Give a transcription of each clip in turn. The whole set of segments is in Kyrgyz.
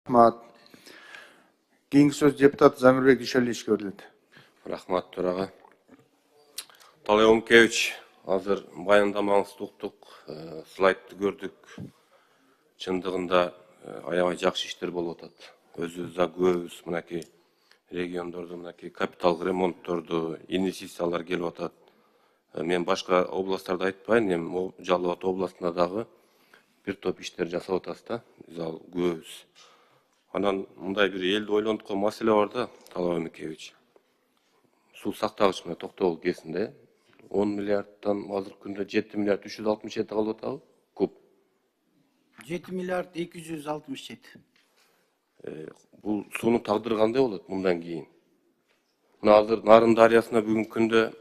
Рахмат. Кийинки сөз депутат Замирбек Дүйшөлиевичке берилет. Рахмат төраға. Талай Омкевич, азыр баяндамаңызды уктук, слайдты көрдүк. Чындыгында аябай жакшы иштер болуп атат. Өзүбүз да көбүбүз мынакей региондордо мынакей капиталдык ремонтторду, инвестициялар келип атат. Мен башка областтарды айтпайын, эми Жалал Абад областында дагы бир топ иштер жасап атабыз да. Биз ал көбүбүз. Анан мындай бир элди ойлонткон маселе бар да, Талай Омкевич. Суу сактагыч менен Токтогул КЭСинде 10 миллиардтан азыркы күндө 7 миллиард 367 калып атабы? Куб. 7 миллиард 267. Бул суунун тагдыры кандай болот мындан кийин? Мына азыр Нарын дарыясына бүгүнкү күндө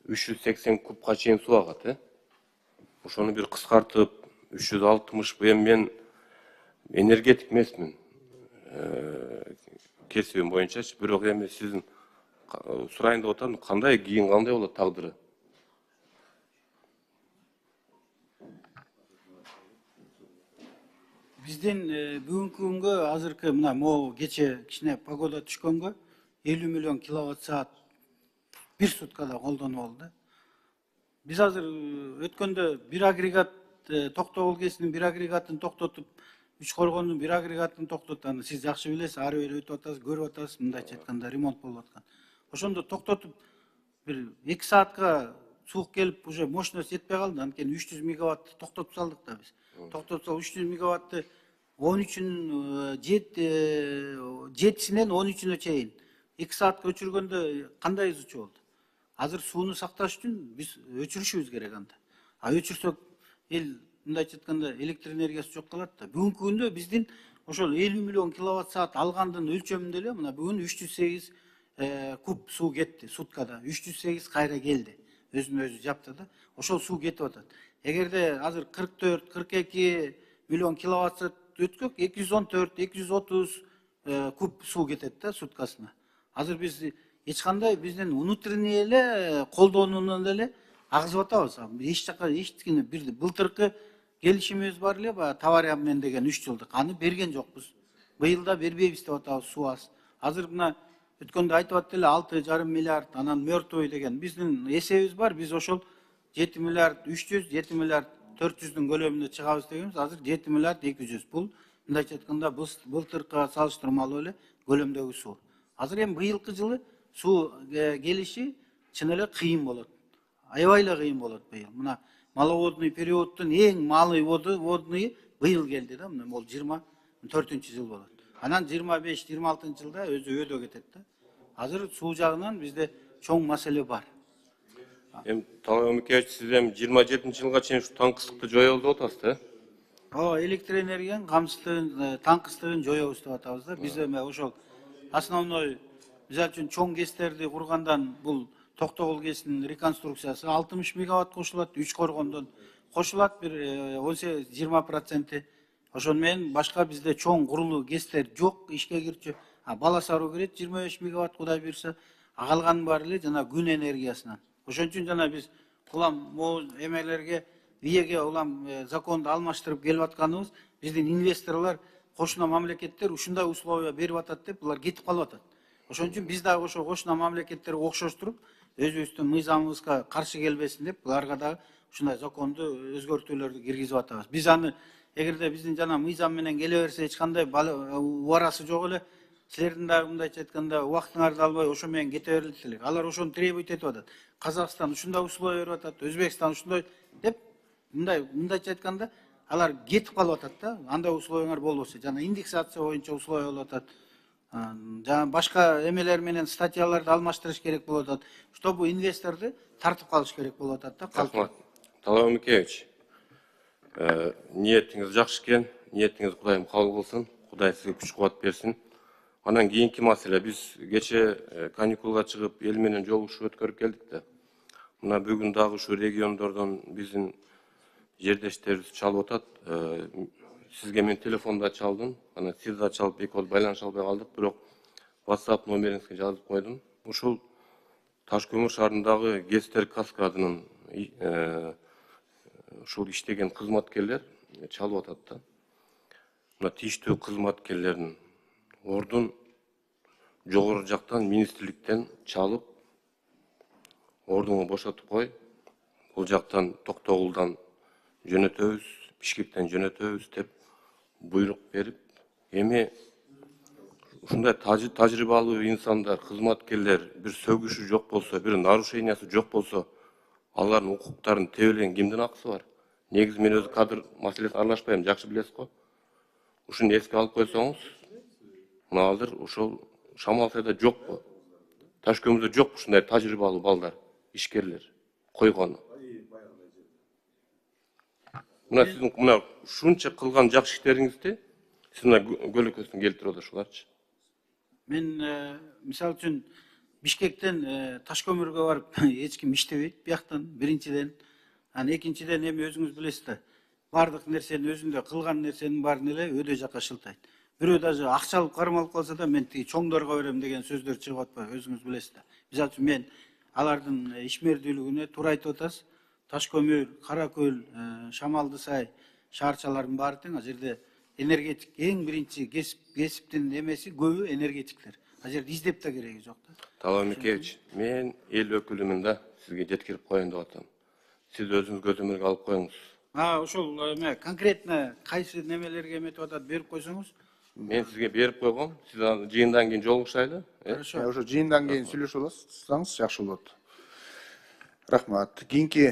380 кубка чейин суу агат, Ошону бир кыскартып 360, эми мен энергетик эмесмин. Кесибим боюнчачы, бирок эми сиздин сурайын деп атам, кандай кийин кандай болот тагдыры? Биздин бүгүнкү күнгө азыркы мына могу кече кичине погода түшкөнгө 50 миллион киловатт саат бир суткада колдонуп алды. Биз азыр өткөндө бир агрегат Токтогул КЭСинин бир агрегатын токтотуп, Үч Коргондун бир агрегатын токтотуп, аны сиз жакшы билесиз, ары бери өтүп атасыз, көрүп атасыз, мындайча айтканда ремонт болуп аткан. Ошондо токтотуп бир 2 саатка суук келип, уже мощность жетпей калды. Анткени 300 мегаваттты токтотуп салдык да биз. Токтотуп салып 300 мегаватты 13-ün 7-синен 13-üne чейин 2 саатка өчүргөндө кандай изучу болду? Азыр сууну сакташ үчүн биз өчүрүшүбүз керек анда. А өчүрсөк эл мындайча айтканда электр энергиясы жок калат да. Бүгүнкү күндө биздин ошол 50 миллион киловатт саат алгандын өлчөмүндө эле мына бүгүн 308 куб суу кетти суткада. 308 кайра келди. Өзүн өзү жапты да. Ошол суу кетип атат. Эгерде азыр 44-42 миллион киловатт саат өткөк 214-230 куб суу кетет да суткасына. Азыр биз эч кандай биздин внутренний эле колдонуунан эле агызып атабыз. Эч жака эчтикини бир былтыркы келишимибиз бар эле, баягы товар обмен деген 3 жылдык. Аны берген жокпуз. Быйыл да бербейбиз деп атабыз, суу аз. Азыр мына өткөндө айтып атты эле 6,5 миллиард, анан мертвый деген биздин эсебибиз бар. Биз ошол 7 миллиард 300, 7 миллиард 400-дун көлөмүндө чыгабыз дегенбиз. Азыр 7 миллиард 200. Бул мындайча айтканда былтыркыга салыштырмалуу эле көлөмдөгү суу. Азыр эми быйылкы жылы суу келиши чын эле кыйын болот. Аябай эле кыйын болот быйыл. Мына маловодный периоддун эң малый водный быйыл келди да. Мына бул 24-жыл болот. Анан 25-26 жылда өзү өдө кетет да. Азыр суу жагынан бизде чоң маселе бар. Эми Талай Омкевич, сиз эми 27-жылга чейин ушу таңкыстыкты жоёбуз деп атасыз, Электр энергиянын камсыздыгын, таңкыстыгын жоёбуз деп атабыз да. Биз эми ошол основной мисалы үчүн чоң КЭСтерди кургандан бул Токтогул КЭСинин реконструкциясы 60 мегаватт кошулат, Үч Коргондон кошулат бир 18-20%. Ошону менен башка бизде чоң курулуу КЭСтер жок, ишке кирчү. Бала Саруу кирет 25 мегаватт, Кудай буйрса, калганын баары эле жана күн энергиясынан. Ошон үчүн жана биз улам могу эмелерге виеге улам законду алмаштырып келип атканыбыз, биздин инвесторлор, кошуна мамлекеттер ушундай условия берип атат деп булар кетип калып атат. Ошон үчүн биз дагы ошо кошуна мамлекеттерге окшоштуруп, өзүбүздүн мыйзамыбызга каршы келбесин деп, буларга дагы ушундай законду өзгөртүүлөрдү киргизип атабыз. Биз аны эгерде биздин жана мыйзам менен келе берсе эч кандай убарасы жок эле, силердин дагы мындайча айтканда убактыңарды албай ошо менен кете берилет элек. Алар ошону требуйт этип атат. Казакстан ушундай условия берип атат, Өзбекстан ушундай деп мындайча айтканда алар кетип калып атат да. Андай условиялар болбосо, жана индексация боюнча условия болуп атат. Жана башка эмелер менен статьяларды алмаштырыш керек болуп атат. Чтобы инвесторду тартып калыш керек болуп атат да. Рахмат. Талай Омкевич, ниетиңиз жакшы экен, ниетиңиз Кудайым кабыл кылсын, Кудай сизге күч кубат берсин. Анан кийинки маселе, биз кече каникулга чыгып эл менен жолугушуп өткөрүп келдик да. Мына бүгүн дагы ушу региондордон биздин жердештерибиз чалып атат. Сизге мен телефонда чалдым, анан сиз да чалып экөөбүз байланыша албай калдык, бирок WhatsApp номериңизге жазып койдум. Ушул Таш көмүр шаарындагы КЭСтер каскадынын ушул иштеген кызматкерлер чалып атат да. мына тийиштүү кызматкерлердин ордун жогору жактан министрликтен чалып, ордуңу бошотуп кой, бул жактан Токтогулдан жөнөтөбүз, Бишкектен жөнөтөбүз деп буйрук берип, эми ушундай тажрыйбалуу инсандар, кызматкерлер бир сөгүшү жок болсо, бир нарушениясы жок болсо, алардын укуктарын тебелеген кимдин акысы бар? Негизи мен өзү кадр маселесине аралашпайм, жакшы билесиз го. Ушуну эске алып койсоңуз, мына азыр ошол Шамал Сайда жокпу? Таш көмүздө жокпу ушундай тажрыйбалуу балдар, ишкерлер койгону? Мына сиздин мына ушунча кылган жакшы иштериңизди сиз мына көлөкөсүн келтирип отурушуларчы. Мен мисалы үчүн Бишкектен Ташкөмүргө барып эч ким иштебейт бияктан биринчиден. Анан экинчиден эми өзүңүз билесиз да, бардык нерсени өзүндө кылган нерсенин баарын эле өйдө жакка шылтайт. Бирөө даже акча алып кармалып калса да мен тиги чоңдорго берем деген сөздөр чыгып атпайбы, өзүңүз билесиз да. Мисалы үчүн мен алардын ишмердүүлүгүнө туура айтып атасыз. Ташкөмүр, Каракөл, Шамалды Сай шаарчалардын баары тең. А жерде энергетик эң биринчи кесиптин эмеси көбү энергетиктер. А жерде издеп да кереги жок да. Талап Микеевич, мен эл өкүлүмүн да сизге жеткирип коеюн деп атам. Сиз өзүңүз көзөмөлгө алып коюңуз. Ошол конкретно кайсы немелерге эметип атат берип койсоңуз. Мен сизге берип койгом, сиз жыйындан кийин жолугушайлы. Хорошо. Ошо жыйындан кийин сүйлөшүп аласыз, жакшы болот. Рахмат. Кийинки